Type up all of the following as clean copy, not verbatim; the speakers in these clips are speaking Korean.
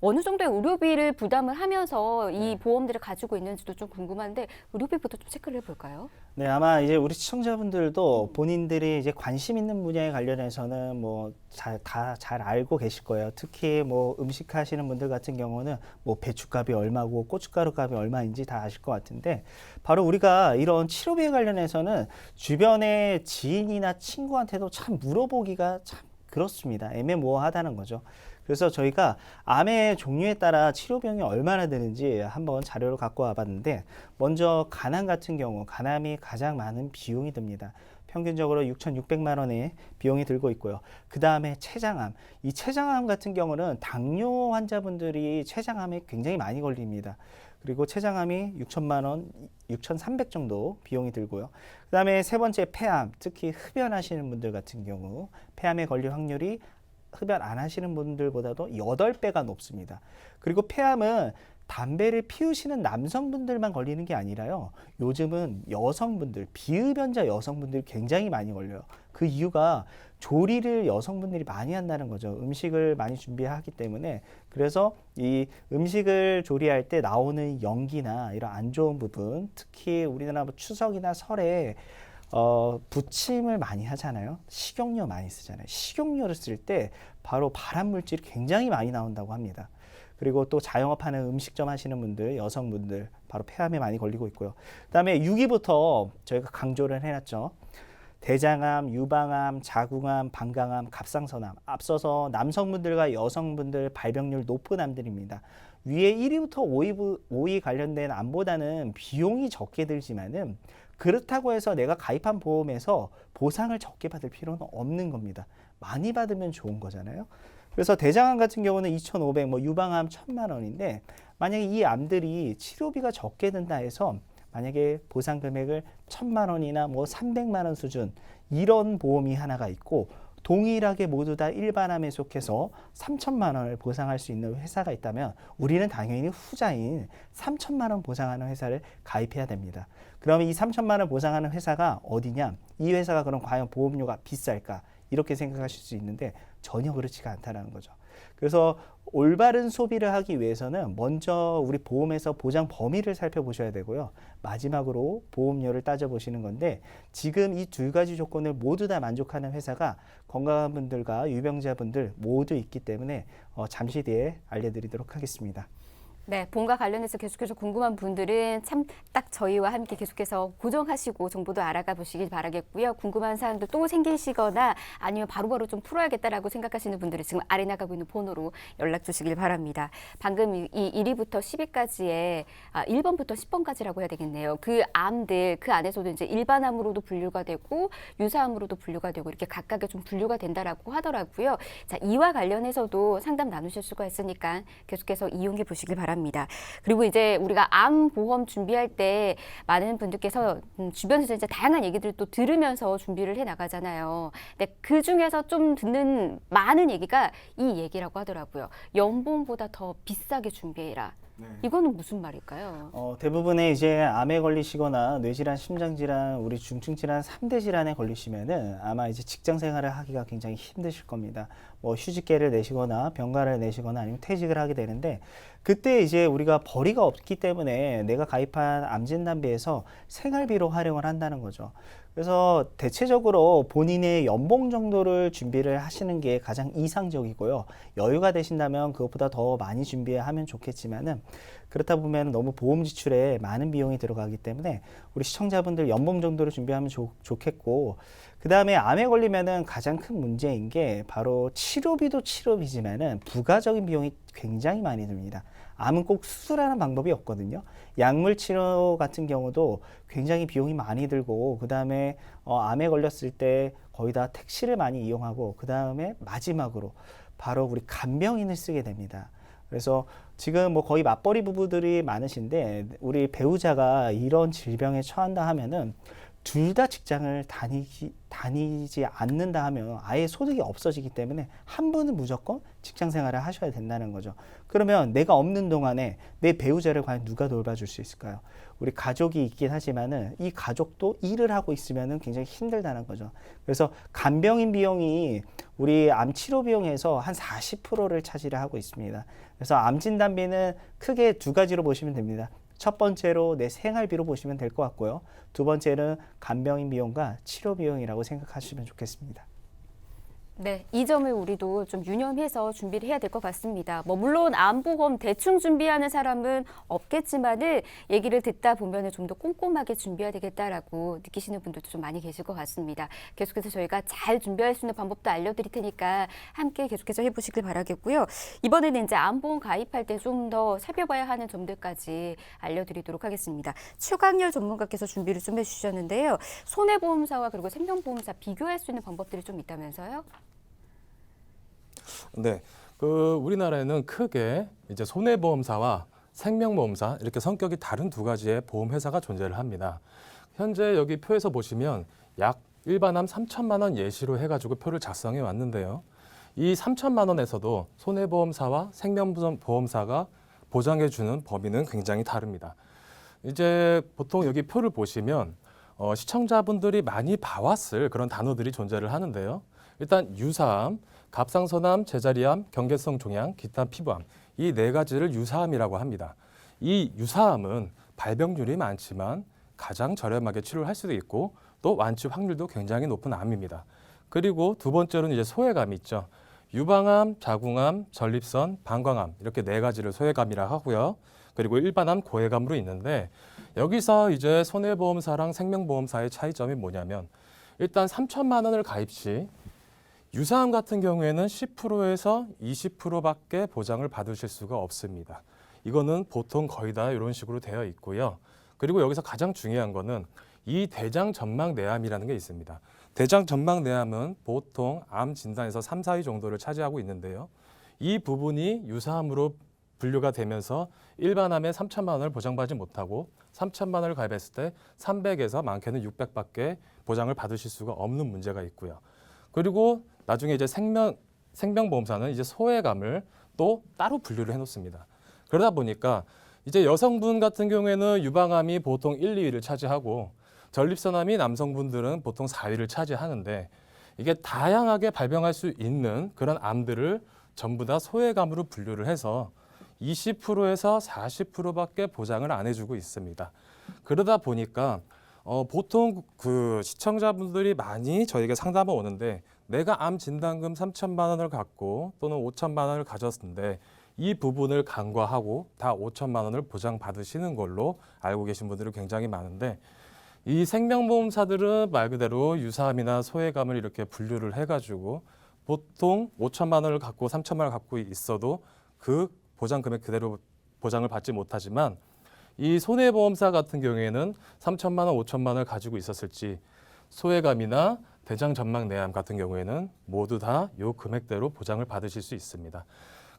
어느 정도의 의료비를 부담을 하면서 이 네. 보험들을 가지고 있는지도 좀 궁금한데 의료비부터 좀 체크를 해볼까요? 네, 아마 이제 우리 시청자분들도 본인들이 이제 관심 있는 분야에 관련해서는 뭐 다 잘 알고 계실 거예요. 특히 뭐 음식 하시는 분들 같은 경우는 뭐 배춧값이 얼마고 고춧가루 값이 얼마인지 다 아실 것 같은데, 바로 우리가 이런 치료비에 관련해서는 주변의 지인이나 친구한테도 참 물어보기가 참 그렇습니다. 애매모호하다는 거죠. 그래서 저희가 암의 종류에 따라 치료비용이 얼마나 드는지 한번 자료를 갖고 와봤는데, 먼저 간암 같은 경우 간암이 가장 많은 비용이 듭니다. 평균적으로 6,600만 원의 비용이 들고 있고요. 그 다음에 췌장암. 이 췌장암 같은 경우는 당뇨 환자분들이 췌장암에 굉장히 많이 걸립니다. 그리고 췌장암이 6천만 원, 6,300 정도 비용이 들고요. 그 다음에 세 번째 폐암, 특히 흡연하시는 분들 같은 경우 폐암에 걸릴 확률이 흡연 안 하시는 분들보다도 8배가 높습니다. 그리고 폐암은 담배를 피우시는 남성분들만 걸리는 게 아니라요. 요즘은 여성분들, 비흡연자 여성분들이 굉장히 많이 걸려요. 그 이유가 조리를 여성분들이 많이 한다는 거죠. 음식을 많이 준비하기 때문에. 그래서 이 음식을 조리할 때 나오는 연기나 이런 안 좋은 부분, 특히 우리나라 뭐 추석이나 설에 부침을 많이 하잖아요. 식용유 많이 쓰잖아요. 식용유를 쓸 때 바로 발암 물질이 굉장히 많이 나온다고 합니다. 그리고 또 자영업하는 음식점 하시는 분들, 여성분들 바로 폐암에 많이 걸리고 있고요. 그다음에 6위부터 저희가 강조를 해놨죠. 대장암, 유방암, 자궁암, 방광암, 갑상선암. 앞서서 남성분들과 여성분들 발병률 높은 암들입니다. 위에 1위부터 5위 관련된 암보다는 비용이 적게 들지만은, 그렇다고 해서 내가 가입한 보험에서 보상을 적게 받을 필요는 없는 겁니다. 많이 받으면 좋은 거잖아요. 그래서 대장암 같은 경우는 2,500, 뭐 유방암 1,000만 원인데, 만약에 이 암들이 치료비가 적게 든다 해서 만약에 보상 금액을 1,000만 원이나 뭐 300만 원 수준, 이런 보험이 하나가 있고, 동일하게 모두 다 일반암에 속해서 3천만 원을 보상할 수 있는 회사가 있다면 우리는 당연히 후자인 3천만 원 보상하는 회사를 가입해야 됩니다. 그러면 이 3천만 원 보상하는 회사가 어디냐? 이 회사가 그럼 과연 보험료가 비쌀까? 이렇게 생각하실 수 있는데 전혀 그렇지가 않다는 거죠. 그래서 올바른 소비를 하기 위해서는 먼저 우리 보험에서 보장 범위를 살펴보셔야 되고요. 마지막으로 보험료를 따져보시는 건데, 지금 이 두 가지 조건을 모두 다 만족하는 회사가 건강한 분들과 유병자분들 모두 있기 때문에 잠시 뒤에 알려드리도록 하겠습니다. 네, 보험과 관련해서 계속해서 궁금한 분들은 참 딱 저희와 함께 계속해서 고정하시고 정보도 알아가 보시길 바라겠고요. 궁금한 사항들 또 생기시거나 아니면 바로바로 좀 풀어야겠다라고 생각하시는 분들은 지금 아래 나가고 있는 번호로 연락 주시길 바랍니다. 방금 이 1위부터 10위까지의 1번부터 10번까지라고 해야 되겠네요. 그 암들, 그 안에서도 이제 일반암으로도 분류가 되고 유사암으로도 분류가 되고 이렇게 각각의 좀 분류가 된다라고 하더라고요. 자, 이와 관련해서도 상담 나누실 수가 있으니까 계속해서 이용해 보시길 바랍니다. 그리고 이제 우리가 암 보험 준비할 때 많은 분들께서 주변에서 이제 다양한 얘기들을 또 들으면서 준비를 해 나가잖아요. 근데 그 중에서 좀 듣는 많은 얘기가 이 얘기라고 하더라고요. 연봉보다 더 비싸게 준비해라. 네. 이거는 무슨 말일까요? 대부분의 이제 암에 걸리시거나 뇌질환, 심장질환, 우리 중증질환 3대 질환에 걸리시면은 아마 이제 직장 생활을 하기가 굉장히 힘드실 겁니다. 뭐 휴직계를 내시거나 병가를 내시거나 아니면 퇴직을 하게 되는데, 그때 이제 우리가 벌이가 없기 때문에 내가 가입한 암진단비에서 생활비로 활용을 한다는 거죠. 그래서 대체적으로 본인의 연봉 정도를 준비를 하시는 게 가장 이상적이고요. 여유가 되신다면 그것보다 더 많이 준비하면 좋겠지만은, 그렇다 보면 너무 보험 지출에 많은 비용이 들어가기 때문에 우리 시청자분들 연봉 정도를 준비하면 좋겠고, 그 다음에 암에 걸리면은 가장 큰 문제인 게 바로 치료비도 치료비지만은 부가적인 비용이 굉장히 많이 듭니다. 암은 꼭 수술하는 방법이 없거든요. 약물 치료 같은 경우도 굉장히 비용이 많이 들고, 그 다음에 암에 걸렸을 때 거의 다 택시를 많이 이용하고, 그 다음에 마지막으로 바로 우리 간병인을 쓰게 됩니다. 그래서 지금 뭐 거의 맞벌이 부부들이 많으신데, 우리 배우자가 이런 질병에 처한다 하면은 둘 다 직장을 다니지 않는다 하면 아예 소득이 없어지기 때문에 한 분은 무조건 직장 생활을 하셔야 된다는 거죠. 그러면 내가 없는 동안에 내 배우자를 과연 누가 돌봐줄 수 있을까요? 우리 가족이 있긴 하지만은 이 가족도 일을 하고 있으면은 굉장히 힘들다는 거죠. 그래서 간병인 비용이 우리 암 치료 비용에서 한 40%를 차지를 하고 있습니다. 그래서 암 진단비는 크게 두 가지로 보시면 됩니다. 첫 번째로 내 생활비로 보시면 될 것 같고요. 두 번째는 간병인 비용과 치료 비용이라고 생각하시면 좋겠습니다. 네, 이 점을 우리도 좀 유념해서 준비를 해야 될 것 같습니다. 뭐 물론 암보험 대충 준비하는 사람은 없겠지만은 얘기를 듣다 보면은 좀 더 꼼꼼하게 준비해야 되겠다라고 느끼시는 분들도 좀 많이 계실 것 같습니다. 계속해서 저희가 잘 준비할 수 있는 방법도 알려드릴 테니까 함께 계속해서 해보시길 바라겠고요. 이번에는 이제 암보험 가입할 때 좀 더 살펴봐야 하는 점들까지 알려드리도록 하겠습니다. 최강렬 전문가께서 준비를 좀 해주셨는데요. 손해보험사와 그리고 생명보험사 비교할 수 있는 방법들이 좀 있다면서요? 네, 우리나라에는 크게 이제 손해보험사와 생명보험사 이렇게 성격이 다른 두 가지의 보험회사가 존재를 합니다. 현재 여기 표에서 보시면 약 일반암 3천만 원 예시로 해가지고 표를 작성해 왔는데요. 이 3천만 원에서도 손해보험사와 생명보험사가 보장해주는 범위는 굉장히 다릅니다. 이제 보통 여기 표를 보시면 시청자분들이 많이 봐왔을 그런 단어들이 존재를 하는데요. 일단 유사암, 갑상선암, 제자리암, 경계성 종양, 기타 피부암 이 네 가지를 유사암이라고 합니다. 이 유사암은 발병률이 많지만 가장 저렴하게 치료를 할 수도 있고 또 완치 확률도 굉장히 높은 암입니다. 그리고 두 번째로는 이제 소외감이 있죠. 유방암, 자궁암, 전립선, 방광암 이렇게 네 가지를 소외감이라 하고요. 그리고 일반암, 고해감으로 있는데 여기서 이제 손해보험사랑 생명보험사의 차이점이 뭐냐면 일단 3천만 원을 가입 시 유사암 같은 경우에는 10%에서 20%밖에 보장을 받으실 수가 없습니다. 이거는 보통 거의 다 이런 식으로 되어 있고요. 그리고 여기서 가장 중요한 거는 이 대장 전막 내암이라는 게 있습니다. 대장 전막 내암은 보통 암 진단에서 3, 4위 정도를 차지하고 있는데요. 이 부분이 유사암으로 분류가 되면서 일반암에 3천만 원을 보장받지 못하고 3천만 원을 가입했을 때 300에서 많게는 600밖에 보장을 받으실 수가 없는 문제가 있고요. 그리고 나중에 이제 생명보험사는 이제 소외감을 또 따로 분류를 해놓습니다. 그러다 보니까 이제 여성분 같은 경우에는 유방암이 보통 1, 2위를 차지하고 전립선암이 남성분들은 보통 4위를 차지하는데 이게 다양하게 발병할 수 있는 그런 암들을 전부 다 소외감으로 분류를 해서 20%에서 40%밖에 보장을 안 해주고 있습니다. 그러다 보니까 보통 그 시청자분들이 많이 저에게 상담을 오는데 내가 암 진단금 3천만 원을 갖고 또는 5천만 원을 가졌는데 이 부분을 간과하고 다 5천만 원을 보장받으시는 걸로 알고 계신 분들이 굉장히 많은데 이 생명보험사들은 말 그대로 유사암이나 소외감을 이렇게 분류를 해가지고 보통 5천만 원을 갖고 3천만 원을 갖고 있어도 그 보장 금액 그대로 보장을 받지 못하지만 이 손해보험사 같은 경우에는 3천만 원, 5천만 원을 가지고 있었을지 소외감이나 대장 전막 내암 같은 경우에는 모두 다 요 금액대로 보장을 받으실 수 있습니다.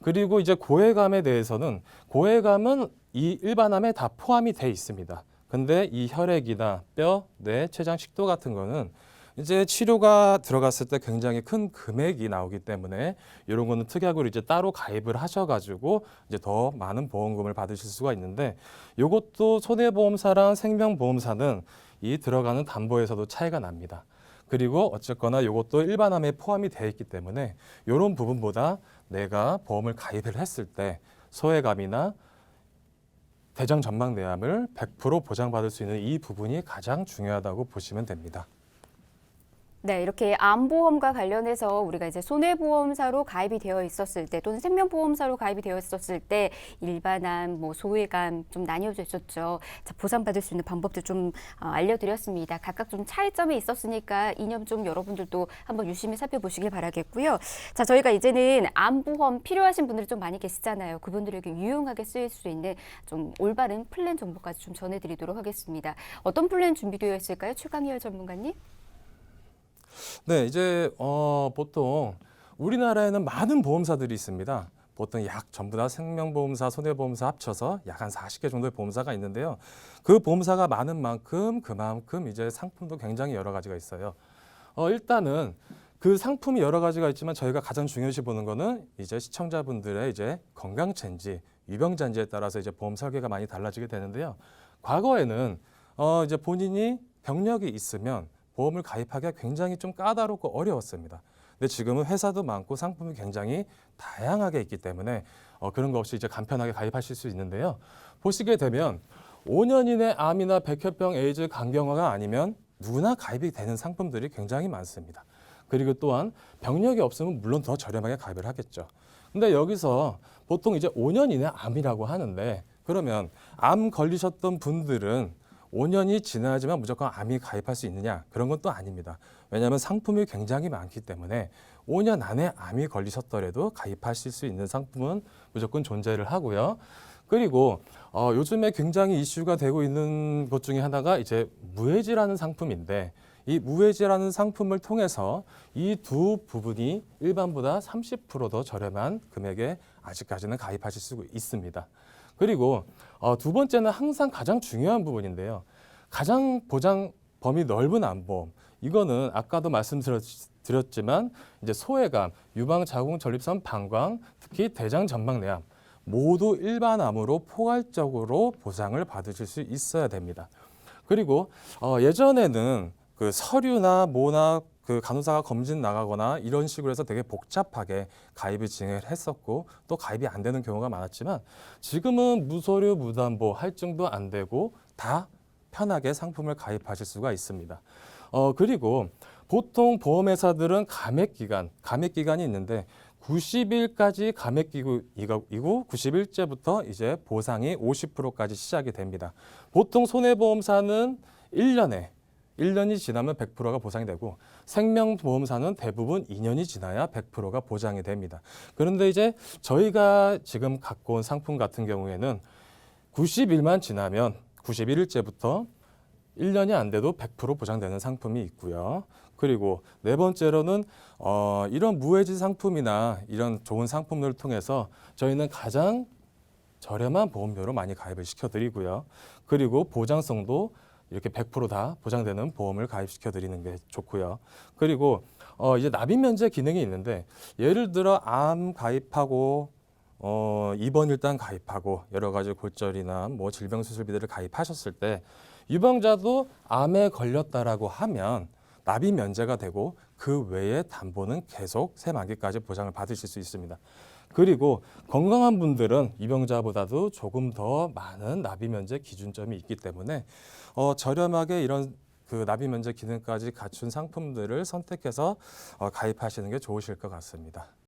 그리고 이제 고해감에 대해서는 고해감은 이 일반암에 다 포함이 돼 있습니다. 근데 이 혈액이나 뼈, 뇌, 췌장, 식도 같은 거는 이제 치료가 들어갔을 때 굉장히 큰 금액이 나오기 때문에 이런 거는 특약으로 이제 따로 가입을 하셔가지고 이제 더 많은 보험금을 받으실 수가 있는데 이것도 손해보험사랑 생명보험사는 이 들어가는 담보에서도 차이가 납니다. 그리고 어쨌거나 이것도 일반암에 포함이 되어 있기 때문에 이런 부분보다 내가 보험을 가입을 했을 때 소외감이나 대장 전막 내암을 100% 보장받을 수 있는 이 부분이 가장 중요하다고 보시면 됩니다. 네, 이렇게 암보험과 관련해서 우리가 이제 손해보험사로 가입이 되어 있었을 때 또는 생명보험사로 가입이 되어 있었을 때 일반암, 뭐 소외감 좀 나뉘어져 있었죠. 자, 보상받을 수 있는 방법도 좀 알려드렸습니다. 각각 좀 차이점이 있었으니까 이념 좀 여러분들도 한번 유심히 살펴보시길 바라겠고요. 자, 저희가 이제는 암보험 필요하신 분들이 좀 많이 계시잖아요. 그분들에게 유용하게 쓰일 수 있는 좀 올바른 플랜 정보까지 좀 전해드리도록 하겠습니다. 어떤 플랜 준비되어 있을까요? 최강희열 전문가님? 네, 이제 보통 우리나라에는 많은 보험사들이 있습니다. 보통 약 전부 다 생명보험사, 손해보험사 합쳐서 약 한 40개 정도의 보험사가 있는데요. 그 보험사가 많은 만큼 그만큼 이제 상품도 굉장히 여러 가지가 있어요. 일단은 그 상품이 여러 가지가 있지만 저희가 가장 중요시 보는 거는 이제 시청자분들의 이제 건강체인지 유병자인지에 따라서 이제 보험 설계가 많이 달라지게 되는데요. 과거에는 이제 본인이 병력이 있으면 보험을 가입하기가 굉장히 좀 까다롭고 어려웠습니다. 근데 지금은 회사도 많고 상품이 굉장히 다양하게 있기 때문에 그런 거 없이 이제 간편하게 가입하실 수 있는데요. 보시게 되면 5년 이내 암이나 백혈병, 에이즈, 간경화가 아니면 누구나 가입이 되는 상품들이 굉장히 많습니다. 그리고 또한 병력이 없으면 물론 더 저렴하게 가입을 하겠죠. 근데 여기서 보통 이제 5년 이내 암이라고 하는데 그러면 암 걸리셨던 분들은 5년이 지나야지만 무조건 암이 가입할 수 있느냐? 그런 건 또 아닙니다. 왜냐하면 상품이 굉장히 많기 때문에 5년 안에 암이 걸리셨더라도 가입하실 수 있는 상품은 무조건 존재를 하고요. 그리고 요즘에 굉장히 이슈가 되고 있는 것 중에 하나가 이제 무해지라는 상품인데 이 무해지라는 상품을 통해서 이 두 부분이 일반보다 30% 더 저렴한 금액에 아직까지는 가입하실 수 있습니다. 그리고 두 번째는 항상 가장 중요한 부분인데요. 가장 보장 범위 넓은 암보험. 이거는 아까도 말씀드렸지만 이제 소외감, 유방, 자궁, 전립선, 방광, 특히 대장, 전방, 내암 모두 일반암으로 포괄적으로 보장을 받으실 수 있어야 됩니다. 그리고 예전에는 그 서류나 뭐나 그 간호사가 검진 나가거나 이런 식으로 해서 되게 복잡하게 가입을 진행을 했었고 또 가입이 안 되는 경우가 많았지만 지금은 무서류, 무담보, 할증도 안 되고 다 편하게 상품을 가입하실 수가 있습니다. 그리고 보통 보험회사들은 감액기간이 있는데 90일까지 감액기구이고 90일째부터 이제 보상이 50%까지 시작이 됩니다. 보통 손해보험사는 1년이 지나면 100%가 보상이 되고 생명보험사는 대부분 2년이 지나야 100%가 보장이 됩니다. 그런데 이제 저희가 지금 갖고 온 상품 같은 경우에는 90일만 지나면 91일째부터 1년이 안 돼도 100% 보장되는 상품이 있고요. 그리고 네 번째로는 이런 무해지 상품이나 이런 좋은 상품들을 통해서 저희는 가장 저렴한 보험료로 많이 가입을 시켜드리고요. 그리고 보장성도 이렇게 100%다 보장되는 보험을 가입시켜 드리는 게 좋고요. 그리고 이제 납입 면제 기능이 있는데 예를 들어 암 가입하고 입원 일단 가입하고 여러 가지 골절이나 뭐 질병 수술비들을 가입하셨을 때 유병자도 암에 걸렸다라고 하면 납입 면제가 되고 그 외에 담보는 계속 새만기까지 보장을 받으실 수 있습니다. 그리고 건강한 분들은 유병자보다도 조금 더 많은 납입 면제 기준점이 있기 때문에 저렴하게 이런 그 납입 면제 기능까지 갖춘 상품들을 선택해서 가입하시는 게 좋으실 것 같습니다.